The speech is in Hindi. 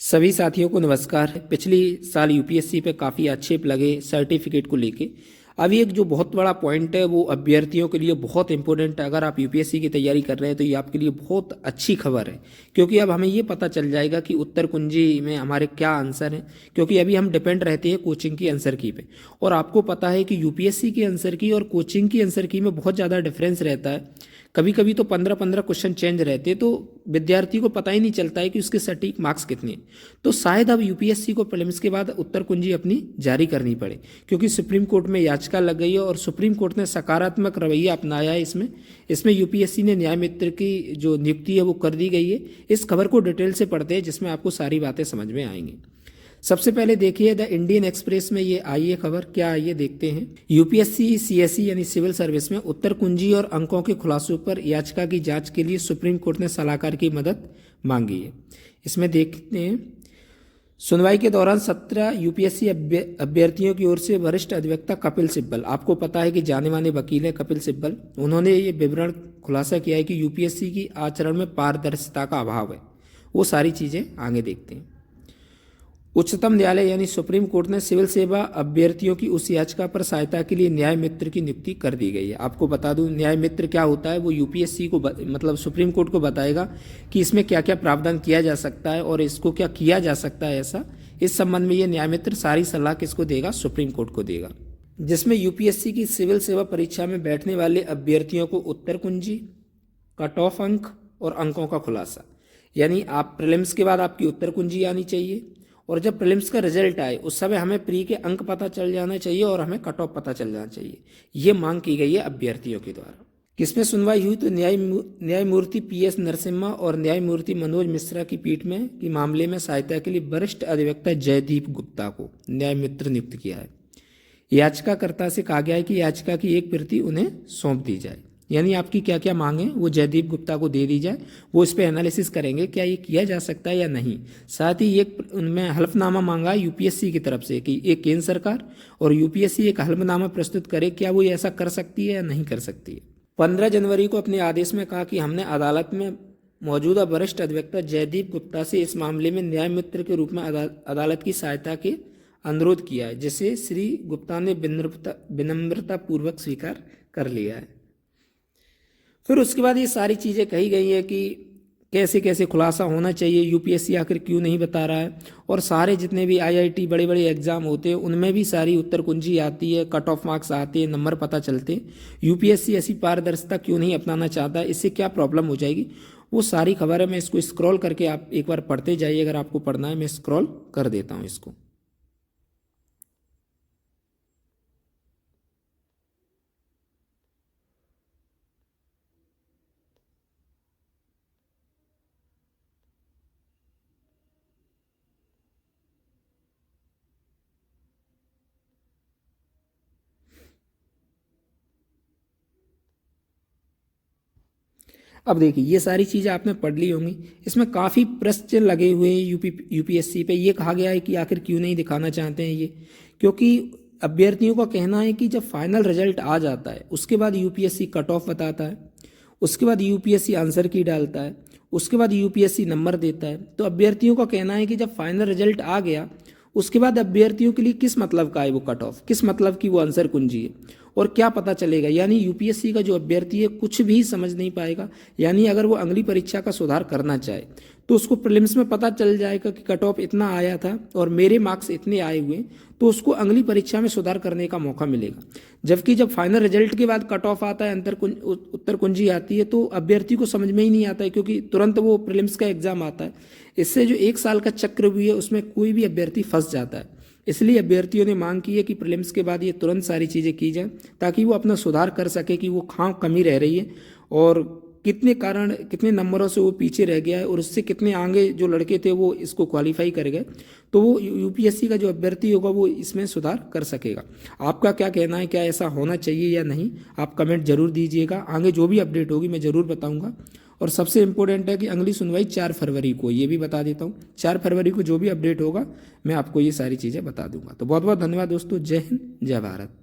सभी साथियों को नमस्कार। पिछली साल यूपीएससी पे काफ़ी आक्षेप लगे सर्टिफिकेट को लेके। अभी एक जो बहुत बड़ा पॉइंट है वो अभ्यर्थियों के लिए बहुत इंपॉर्टेंट है। अगर आप यूपीएससी की तैयारी कर रहे हैं तो ये आपके लिए बहुत अच्छी खबर है, क्योंकि अब हमें ये पता चल जाएगा कि उत्तर कुंजी में हमारे क्या आंसर हैं। क्योंकि अभी हम डिपेंड रहते हैं कोचिंग की आंसर की पे, और आपको पता है कि यूपीएससी की आंसर की और कोचिंग की आंसर की में बहुत ज़्यादा डिफरेंस रहता है। कभी कभी तो 15-15 क्वेश्चन चेंज रहते हैं, तो विद्यार्थी को पता ही नहीं चलता है कि उसके सटीक मार्क्स कितने हैं। तो शायद अब यूपीएससी को प्रीलिम्स के बाद उत्तर कुंजी अपनी जारी करनी पड़े, क्योंकि सुप्रीम कोर्ट में याचिका लग गई है और सुप्रीम कोर्ट ने सकारात्मक रवैया अपनाया है। इसमें यूपीएससी ने न्याय मित्र की जो नियुक्ति है वो कर दी गई है। इस खबर को डिटेल से पढ़ते हैं, जिसमें आपको सारी बातें समझ में आएंगी। सबसे पहले देखिए द इंडियन एक्सप्रेस में ये आई है खबर। क्या आई है देखते हैं। यूपीएससी सीएसई यानी सिविल सर्विस में उत्तर कुंजी और अंकों के खुलासों पर याचिका की जांच के लिए सुप्रीम कोर्ट ने सलाहकार की मदद मांगी है। इसमें देखते हैं, सुनवाई के दौरान 17 यूपीएससी अभ्यर्थियों की ओर से वरिष्ठ अधिवक्ता कपिल सिब्बल, आपको पता है कि जाने माने वकील हैं कपिल सिब्बल, उन्होंने ये विवरण खुलासा किया है कि यूपीएससी की आचरण में पारदर्शिता का अभाव है। वो सारी चीज़ें आगे देखते हैं। उच्चतम न्यायालय यानी सुप्रीम कोर्ट ने सिविल सेवा अभ्यर्थियों की उस याचिका पर सहायता के लिए न्याय मित्र की नियुक्ति कर दी गई है। आपको बता दूं न्याय मित्र क्या होता है। वो यूपीएससी को मतलब सुप्रीम कोर्ट को बताएगा कि इसमें क्या क्या प्रावधान किया जा सकता है और इसको क्या किया जा सकता है। ऐसा इस संबंध में ये न्याय मित्र सारी सलाह किसको देगा, सुप्रीम कोर्ट को देगा। जिसमें यूपीएससी की सिविल सेवा परीक्षा में बैठने वाले अभ्यर्थियों को उत्तर कुंजी, कट ऑफ अंक और अंकों का खुलासा, यानी आप प्रीलिम्स के बाद आपकी उत्तर कुंजी आनी चाहिए, और जब प्रीलिम्स का रिजल्ट आए उस समय हमें प्री के अंक पता चल जाना चाहिए और हमें कट ऑफ पता चल जाना चाहिए। ये मांग की गई है अभ्यर्थियों के द्वारा। किसमें सुनवाई हुई तो न्यायमूर्ति पीएस नरसिम्हा और न्यायमूर्ति मनोज मिश्रा की पीठ में कि मामले में सहायता के लिए वरिष्ठ अधिवक्ता जयदीप गुप्ता को न्याय मित्र नियुक्त किया है। याचिकाकर्ता से कहा गया है कि याचिका की एक प्रति उन्हें सौंप दी जाए, यानी आपकी क्या क्या मांग है वो जयदीप गुप्ता को दे दी जाए। वो इस पर एनालिसिस करेंगे क्या ये किया जा सकता है या नहीं। साथ ही एक उनमें हल्फनामा मांगा है यूपीएससी की तरफ से कि एक केंद्र सरकार और यूपीएससी एक हल्फनामा प्रस्तुत करे, क्या वो ऐसा कर सकती है या नहीं कर सकती है। 15 जनवरी को अपने आदेश में कहा कि हमने अदालत में मौजूदा वरिष्ठ अधिवक्ता जयदीप गुप्ता से इस मामले में न्याय मित्र के रूप में अदालत की सहायता के अनुरोध किया है, जिसे श्री गुप्ता ने विनम्रता पूर्वक स्वीकार कर लिया है। फिर उसके बाद ये सारी चीज़ें कही गई है कि कैसे कैसे खुलासा होना चाहिए, यूपीएससी आखिर क्यों नहीं बता रहा है, और सारे जितने भी आईआईटी बड़े बड़े एग्जाम होते हैं उनमें भी सारी उत्तर कुंजी आती है, कट ऑफ मार्क्स आते हैं, नंबर पता चलते हैं। यूपीएससी ऐसी पारदर्शिता क्यों नहीं अपनाना चाहता, इससे क्या प्रॉब्लम हो जाएगी, वो सारी खबर है। मैं इसको स्क्रॉल करके आप एक बार पढ़ते जाइए, अगर आपको पढ़ना है। मैं स्क्रॉल कर देता हूँ इसको। अब देखिए ये सारी चीज़ें आपने पढ़ ली होंगी। इसमें काफ़ी प्रश्न लगे हुए हैं यूपीएससी पे। ये कहा गया है कि आखिर क्यों नहीं दिखाना चाहते हैं ये, क्योंकि अभ्यर्थियों का कहना है कि जब फाइनल रिजल्ट आ जाता है उसके बाद यूपीएससी कट ऑफ बताता है, उसके बाद यूपीएससी आंसर की डालता है, उसके बाद यूपीएससी नंबर देता है। तो अभ्यर्थियों का कहना है कि जब फाइनल रिजल्ट आ गया उसके बाद अभ्यर्थियों के लिए किस मतलब का है वो कट ऑफ, किस मतलब की वो आंसर कुंजी है, और क्या पता चलेगा। यानी यूपीएससी का जो अभ्यर्थी है कुछ भी समझ नहीं पाएगा। यानी अगर वो अगली परीक्षा का सुधार करना चाहे तो उसको प्रीलिम्स में पता चल जाएगा कि कट ऑफ इतना आया था और मेरे मार्क्स इतने आए हुए, तो उसको अगली परीक्षा में सुधार करने का मौका मिलेगा। जबकि जब फाइनल रिजल्ट के बाद कट ऑफ आता है, उत्तर कुंजी आती है, तो अभ्यर्थी को समझ में ही नहीं आता है, क्योंकि तुरंत वो प्रीलिम्स का एग्जाम आता है। इससे जो एक साल का चक्र भी है उसमें कोई भी अभ्यर्थी फंस जाता है। इसलिए अभ्यर्थियों ने मांग की है कि प्रीलिम्स के बाद ये तुरंत सारी चीज़ें की जाएं, ताकि वो अपना सुधार कर सके कि वो कहाँ कमी रह रही है और कितने नंबरों से वो पीछे रह गया है, और उससे कितने आगे जो लड़के थे वो इसको क्वालिफाई कर गए। तो वो यूपीएससी का जो अभ्यर्थी होगा वो इसमें सुधार कर सकेगा। आपका क्या कहना है, क्या ऐसा होना चाहिए या नहीं, आप कमेंट जरूर दीजिएगा। आगे जो भी अपडेट होगी मैं ज़रूर बताऊँगा। और सबसे इम्पोर्टेंट है कि अगली सुनवाई 4 फरवरी को, ये भी बता देता हूँ। 4 फरवरी को जो भी अपडेट होगा मैं आपको ये सारी चीज़ें बता दूंगा। तो बहुत बहुत धन्यवाद दोस्तों। जय हिंद, जय भारत।